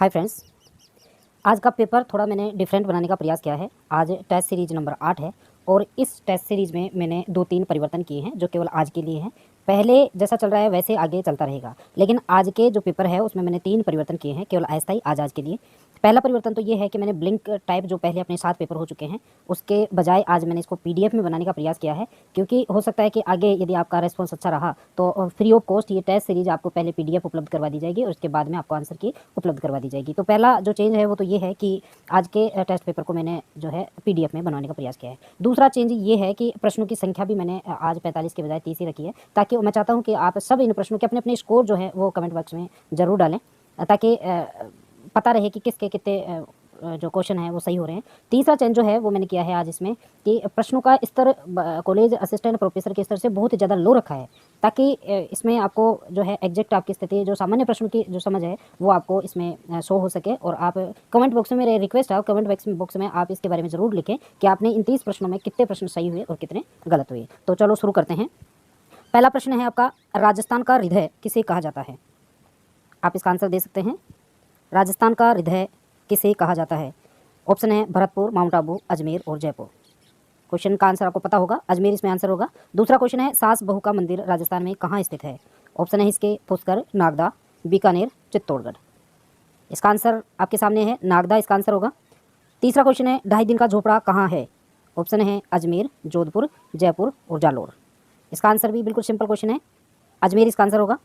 Hi friends, आज का paper थोड़ा मैंने डिफरेंट बनाने का प्रयास किया है। आज टेस्ट सीरीज नंबर 8 है और इस टेस्ट सीरीज़ में मैंने 2-3 परिवर्तन किए हैं जो केवल आज के लिए हैं। पहले जैसा चल रहा है वैसे आगे चलता रहेगा, लेकिन आज के जो पेपर है उसमें मैंने 3 परिवर्तन किए हैं केवल अस्थायी आज के लिए। पहला परिवर्तन तो ये है कि मैंने ब्लिंक टाइप जो पहले अपने 7 पेपर हो चुके हैं उसके बजाय आज मैंने इसको पीडीएफ में बनाने का प्रयास किया है, क्योंकि हो सकता है कि आगे यदि आपका रेस्पॉन्स अच्छा रहा तो फ्री ऑफ कॉस्ट ये टेस्ट सीरीज आपको पहले पीडीएफ उपलब्ध करवा दी जाएगी और उसके बाद में आपको आंसर की उपलब्ध करवा दी जाएगी। तो पहला जो चेंज है वो तो ये है कि आज के टेस्ट पेपर को मैंने जो है पीडीएफ में बनाने का प्रयास किया है। दूसरा चेंज ये है कि प्रश्नों की संख्या भी मैंने आज 45 के बजाय 30 ही रखी है, ताकि मैं चाहता हूँ कि आप सब इन प्रश्नों के अपने अपने स्कोर जो है वो कमेंट बॉक्स में ज़रूर डालें, ताकि पता रहे कि किसके कितने जो क्वेश्चन है वो सही हो रहे हैं। तीसरा चेंज जो है वो मैंने किया है आज इसमें कि प्रश्नों का स्तर कॉलेज असिस्टेंट प्रोफेसर के स्तर से बहुत ही ज़्यादा लो रखा है, ताकि इसमें आपको जो है एग्जैक्ट आपकी स्थिति जो सामान्य प्रश्नों की जो समझ है वो आपको इसमें शो हो सके। और आप कमेंट बॉक्स में, मेरे रिक्वेस्ट है कमेंट बॉक्स में आप इसके बारे में ज़रूर लिखें कि आपने इन 30 प्रश्नों में कितने प्रश्न सही हुए और कितने गलत हुए। तो चलो शुरू करते हैं। पहला प्रश्न है आपका, राजस्थान का हृदय किसे कहा जाता है? आप इसका आंसर दे सकते हैं। राजस्थान का हृदय किसे कहा जाता है? ऑप्शन है भरतपुर, माउंट आबू, अजमेर और जयपुर। क्वेश्चन का आंसर आपको पता होगा, अजमेर इसमें आंसर होगा। दूसरा क्वेश्चन है, सास बहू का मंदिर राजस्थान में कहाँ स्थित है? ऑप्शन है इसके पुष्कर, नागदा, बीकानेर, चित्तौड़गढ़। इसका आंसर आपके सामने है, नागदा इसका आंसर होगा। तीसरा क्वेश्चन है, 2.5 दिन का झोपड़ा कहाँ है? ऑप्शन है अजमेर, जोधपुर, जयपुर और जालोर। इसका आंसर भी बिल्कुल सिंपल क्वेश्चन है, अजमेर इसका आंसर होगा।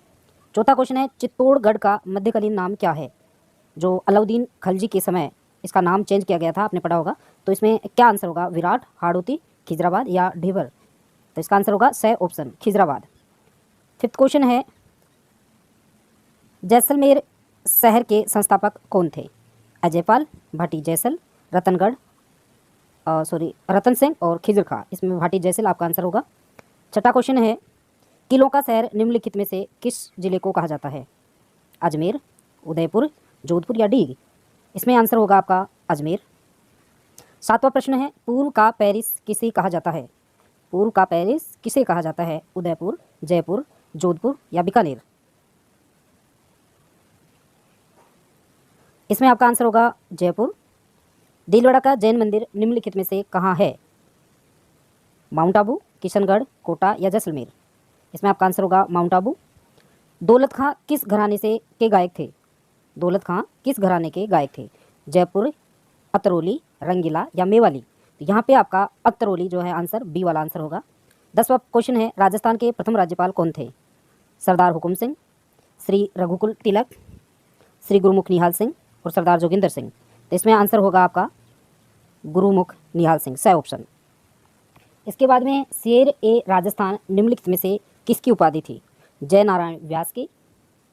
चौथा क्वेश्चन है, चित्तौड़गढ़ का मध्यकालीन नाम क्या है? जो अलाउद्दीन खलजी के समय इसका नाम चेंज किया गया था, आपने पढ़ा होगा। तो इसमें क्या आंसर होगा, विराट, हाड़ौती, खिजराबाद या ढेबर? तो इसका आंसर होगा स ऑप्शन, खिजराबाद। फिफ्थ क्वेश्चन है, जैसलमेर शहर के संस्थापक कौन थे? अजयपाल, भाटी जैसल, रतन सेन और खिजर खां। इसमें भाटी जैसल आपका आंसर होगा। छठा क्वेश्चन है, किलों का शहर निम्नलिखित में से किस जिले को कहा जाता है? अजमेर, उदयपुर, जोधपुर या डीग? इसमें आंसर होगा आपका अजमेर। सातवां प्रश्न है, पूर्व का पेरिस किसे कहा जाता है? पूर्व का पेरिस किसे कहा जाता है? उदयपुर, जयपुर, जोधपुर या बीकानेर? इसमें आपका आंसर होगा जयपुर। दिलवाड़ा का जैन मंदिर निम्नलिखित में से कहाँ है? माउंट आबू, किशनगढ़, कोटा या जैसलमेर? इसमें आपका आंसर होगा माउंट आबू। दौलत खां किस घराने से के गायक थे? दौलत खां किस घराने के गायक थे? जयपुर, अतरौली, रंगीला या मेवाली? तो यहाँ पे आपका अतरौली जो है आंसर, बी वाला आंसर होगा। 10वां क्वेश्चन है, राजस्थान के प्रथम राज्यपाल कौन थे? सरदार हुकुम सिंह, श्री रघुकुल तिलक, श्री गुरुमुख निहाल सिंह और सरदार जोगिंदर सिंह? तो इसमें आंसर होगा आपका गुरुमुख निहाल सिंह, स ऑप्शन। इसके बाद में, शेर ए राजस्थान निम्नलिखित में से किसकी उपाधि थी? जय नारायण व्यास की,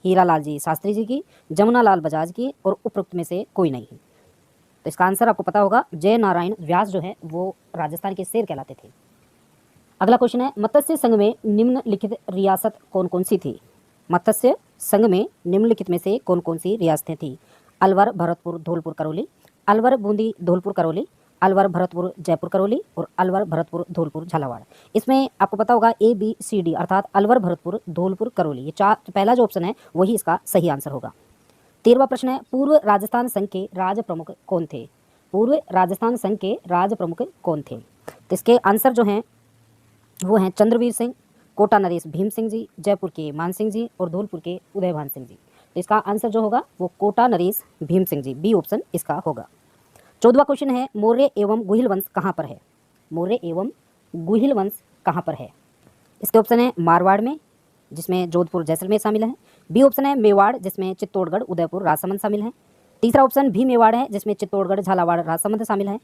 हीरालाल जी शास्त्री जी की, जमुना लाल बजाज की और उपरोक्त में से कोई नहीं। तो इसका आंसर आपको पता होगा, जय नारायण व्यास जो है वो राजस्थान के शेर कहलाते थे। अगला क्वेश्चन है, मत्स्य संघ में निम्नलिखित रियासत कौन कौन सी थी? मत्स्य संघ में निम्नलिखित में से कौन कौन सी रियासतें थी? अलवर, भरतपुर, धौलपुर, करौली, अलवर, बूंदी, धौलपुर, करौली, अलवर, भरतपुर, जयपुर, करौली और अलवर, भरतपुर, धौलपुर, झालावाड़। इसमें आपको पता होगा ABCD अर्थात अलवर, भरतपुर, धौलपुर, करौली, ये चार, पहला जो ऑप्शन है वही इसका सही आंसर होगा। 13वां प्रश्न है, पूर्व राजस्थान संघ के राज प्रमुख कौन थे? पूर्व राजस्थान संघ के राज प्रमुख कौन थे? तो इसके आंसर जो हैं वो हैं चंद्रवीर सिंह, कोटा नरेश भीम सिंह जी, जयपुर के मान सिंह जी और धौलपुर के उदयभान सिंह जी। तो इसका आंसर जो होगा वो कोटा नरेश भीम सिंह जी, बी ऑप्शन इसका होगा। 14वां क्वेश्चन है, मौर्य एवं गुहिल वंश कहाँ पर है? मौर्य एवं गुहिल वंश कहाँ पर है? इसके ऑप्शन है मारवाड़ में, जिसमें जोधपुर जैसलमेर शामिल है। बी ऑप्शन है मेवाड़, जिसमें चित्तौड़गढ़, उदयपुर, राजसमंद शामिल है। तीसरा ऑप्शन भी मेवाड़ है, जिसमें चित्तौड़गढ़, झालावाड़, राजसमंद शामिल है।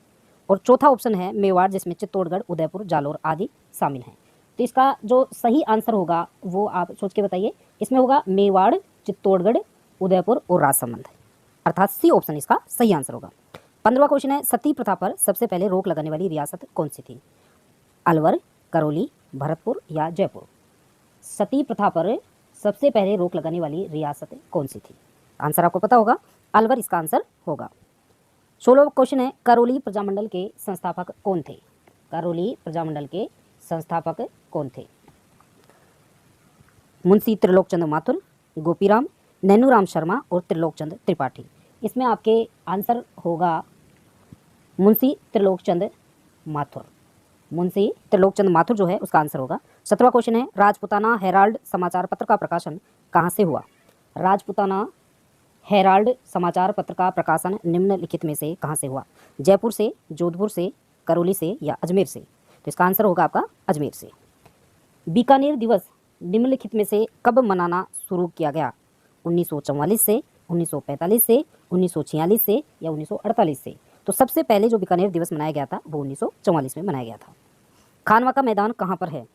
और चौथा ऑप्शन है मेवाड़, जिसमें चित्तौड़गढ़, उदयपुर, जालोर आदि शामिल हैं। तो इसका जो सही आंसर होगा वो आप सोच के बताइए। इसमें होगा मेवाड़, चित्तौड़गढ़, उदयपुर और राजसमंद, अर्थात सी ऑप्शन इसका सही आंसर होगा। 15वां क्वेश्चन है, सती प्रथा पर सबसे पहले रोक लगाने वाली रियासत कौन सी थी? अलवर, करौली, भरतपुर या जयपुर? सती प्रथा पर सबसे पहले रोक लगाने वाली रियासत कौन सी थी? आंसर आपको पता होगा, अलवर इसका आंसर होगा। 16वां क्वेश्चन है, करौली प्रजामंडल के संस्थापक कौन थे? करौली प्रजामंडल के संस्थापक कौन थे? मुंशी त्रिलोकचंद माथुर, गोपीराम, नैनूराम शर्मा और त्रिलोकचंद त्रिपाठी। इसमें आपके आंसर होगा मुंशी त्रिलोकचंद माथुर। मुंशी त्रिलोकचंद माथुर जो है उसका आंसर होगा। 17वां क्वेश्चन है, राजपुताना हेराल्ड समाचार पत्र का प्रकाशन कहाँ से हुआ? राजपुताना हेराल्ड समाचार पत्र का प्रकाशन निम्नलिखित में से कहाँ से हुआ? जयपुर से, जोधपुर से, करौली से या अजमेर से? तो इसका आंसर होगा आपका अजमेर से। बीकानेर दिवस निम्नलिखित में से कब मनाना शुरू किया गया? 1944 से, 1945 से, 1946 से या 1948 से? तो सबसे पहले जो बीकानेर दिवस मनाया गया था वो 1944 में मनाया गया था। खानवा का मैदान कहाँ पर है?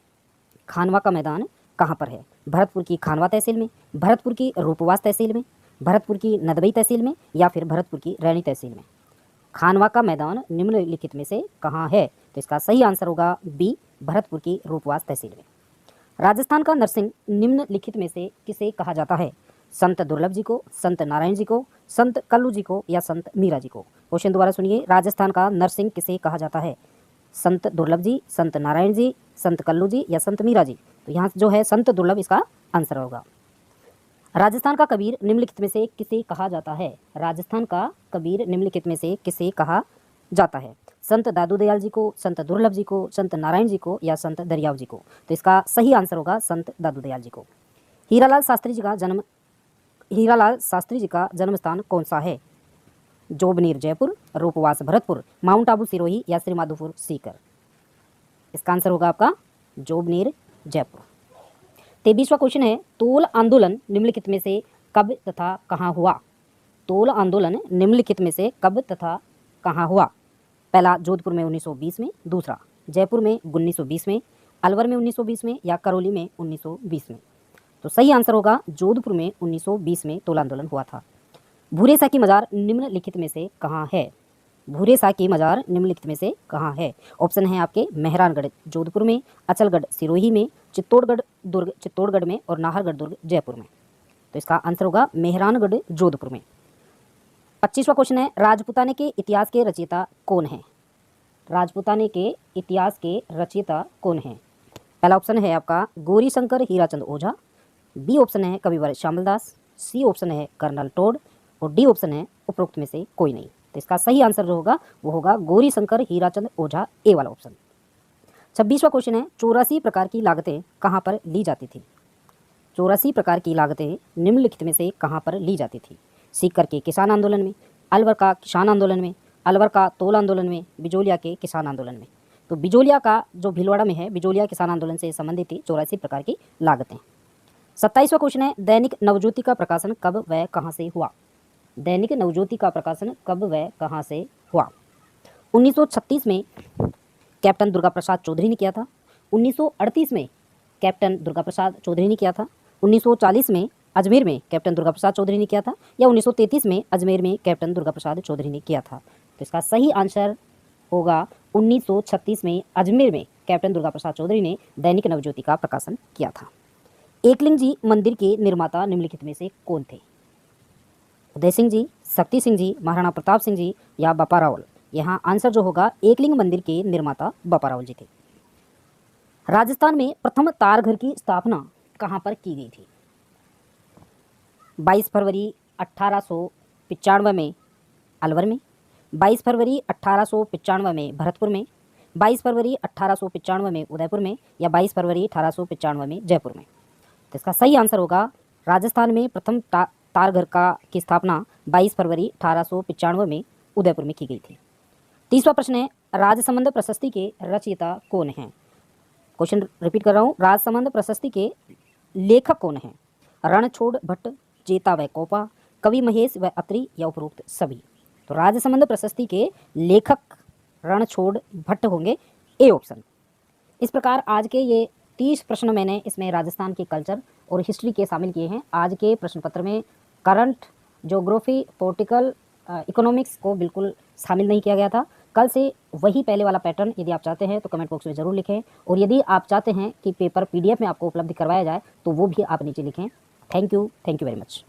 खानवा का मैदान कहाँ पर है? भरतपुर की खानवा तहसील में, भरतपुर की रूपवास तहसील में, भरतपुर की नदबई तहसील में या फिर भरतपुर की रैणी तहसील में? खानवा का मैदान निम्नलिखित में से कहाँ है? तो इसका सही आंसर होगा बी, भरतपुर की रूपवास तहसील में। राजस्थान का नरसिंह निम्नलिखित में से किसे कहा जाता है? संत दुर्लभ जी को, संत नारायण जी को, संत कल्लू जी को या संत मीरा जी को? क्वेश्चन दोबारा सुनिए, राजस्थान का नरसिंह किसे कहा जाता है? संत दुर्लभ जी, संत नारायण जी, संत कल्लू जी या संत मीरा जी? तो यहाँ जो है संत दुर्लभ इसका आंसर होगा। राजस्थान का कबीर निम्नलिखित में से किसे कहा जाता है? राजस्थान का कबीर निम्नलिखित में से किसे कहा जाता है? संत दादू दयाल जी को, संत दुर्लभ जी को, संत नारायण जी को या संत दरियाव जी को? तो इसका सही आंसर होगा संत दादू दयाल जी को। हीरालाल शास्त्री जी का जन्म स्थान कौन सा है? जोबनेर जयपुर, रूपवास भरतपुर, माउंट आबू सिरोही या श्रीमाधोपुर सीकर? इसका आंसर होगा आपका जोबनेर जयपुर। 23वां क्वेश्चन है, तोल आंदोलन निम्नलिखित में से कब तथा कहाँ हुआ? तोल आंदोलन निम्नलिखित में से कब तथा कहाँ हुआ? पहला जोधपुर में 1920 में, दूसरा जयपुर में 1920 में, अलवर में 1920 में या करौली में 1920 में? तो सही आंसर होगा जोधपुर में 1920 में तोल आंदोलन हुआ था। भूरे शाह की मजार निम्नलिखित में से कहाँ है? भूरे शाह की मजार निम्नलिखित में से कहाँ है? ऑप्शन है आपके मेहरानगढ़ जोधपुर में, अचलगढ़ सिरोही में, चित्तौड़गढ़ दुर्ग चित्तौड़गढ़ में और नाहरगढ़ दुर्ग जयपुर में? तो इसका आंसर होगा मेहरानगढ़ जोधपुर में। 25वां क्वेश्चन है, राजपूताने के इतिहास के रचयिता कौन है? राजपूताने के इतिहास के रचयिता कौन है? पहला ऑप्शन है आपका गौरीशंकर हीराचंद ओझा, बी ऑप्शन है कविवर श्यामलदास, सी ऑप्शन है कर्नल टोड और डी ऑप्शन है उपरोक्त में से कोई नहीं। तो इसका सही आंसर जो होगा वो होगा गौरीशंकर हीराचंद ओझा, ए वाला ऑप्शन। 26वां क्वेश्चन है, 84 प्रकार की लागतें कहाँ पर ली जाती थी? 84 प्रकार की लागतें निम्नलिखित में से कहाँ पर ली जाती थी? सीकर के किसान आंदोलन में, अलवर का किसान आंदोलन में, अलवर का तोल आंदोलन में, बिजोलिया के किसान आंदोलन में? तो बिजोलिया का जो भीलवाड़ा में है, बिजोलिया किसान आंदोलन से संबंधित थी 84 प्रकार की लागतें। 27वां क्वेश्चन है, दैनिक नवज्योति का प्रकाशन कब व कहाँ से हुआ? दैनिक नवज्योति का प्रकाशन कब व कहाँ से हुआ? 1936 में कैप्टन दुर्गा प्रसाद चौधरी ने किया था, 1938 में कैप्टन दुर्गा प्रसाद चौधरी ने किया था, 1940 में अजमेर में कैप्टन दुर्गा प्रसाद चौधरी ने किया था या 1933 में अजमेर में कैप्टन दुर्गा प्रसाद चौधरी ने किया था? तो इसका सही आंसर होगा 1936 में अजमेर में कैप्टन दुर्गा प्रसाद चौधरी ने दैनिक नवज्योति का प्रकाशन किया था। एकलिंग जी मंदिर के निर्माता निम्नलिखित में से कौन थे? उदय सिंह जी, शक्ति सिंह जी, महाराणा प्रताप सिंह जी या बापा रावल? यहाँ आंसर जो होगा एकलिंग मंदिर के निर्माता बापा रावल जी थे। राजस्थान में प्रथम तारघर की स्थापना कहाँ पर की गई थी? 22 फरवरी 1895 में अलवर में, 22 फरवरी 1895 में भरतपुर में, 22 फरवरी 1895 में उदयपुर में या 22 फरवरी 1895 में जयपुर में? तो इसका सही आंसर होगा राजस्थान में प्रथम तारघर की स्थापना 22 फरवरी 1895 में उदयपुर में की गई थी। 30वां प्रश्न है, राजसमंद प्रशस्ति के रचयिता कौन हैं? क्वेश्चन रिपीट कर रहा हूँ, राजसमंद प्रशस्ति के लेखक कौन हैं? रणछोड़ भट्ट, चेता व कोपा, कवि महेश व अत्रि या उपरोक्त सभी? तो राजसमंद प्रशस्ति के लेखक रणछोड़ भट्ट होंगे, ए ऑप्शन। इस प्रकार आज के ये 30 प्रश्न मैंने इसमें राजस्थान के कल्चर और हिस्ट्री के शामिल किए हैं। आज के प्रश्न पत्र में करंट, ज्योग्राफी, पॉलिटिकल, इकोनॉमिक्स को बिल्कुल शामिल नहीं किया गया था। कल से वही पहले वाला पैटर्न यदि आप चाहते हैं तो कमेंट बॉक्स में ज़रूर लिखें, और यदि आप चाहते हैं कि पेपर PDF में आपको उपलब्ध करवाया जाए तो वो भी आप नीचे लिखें। Thank you very much.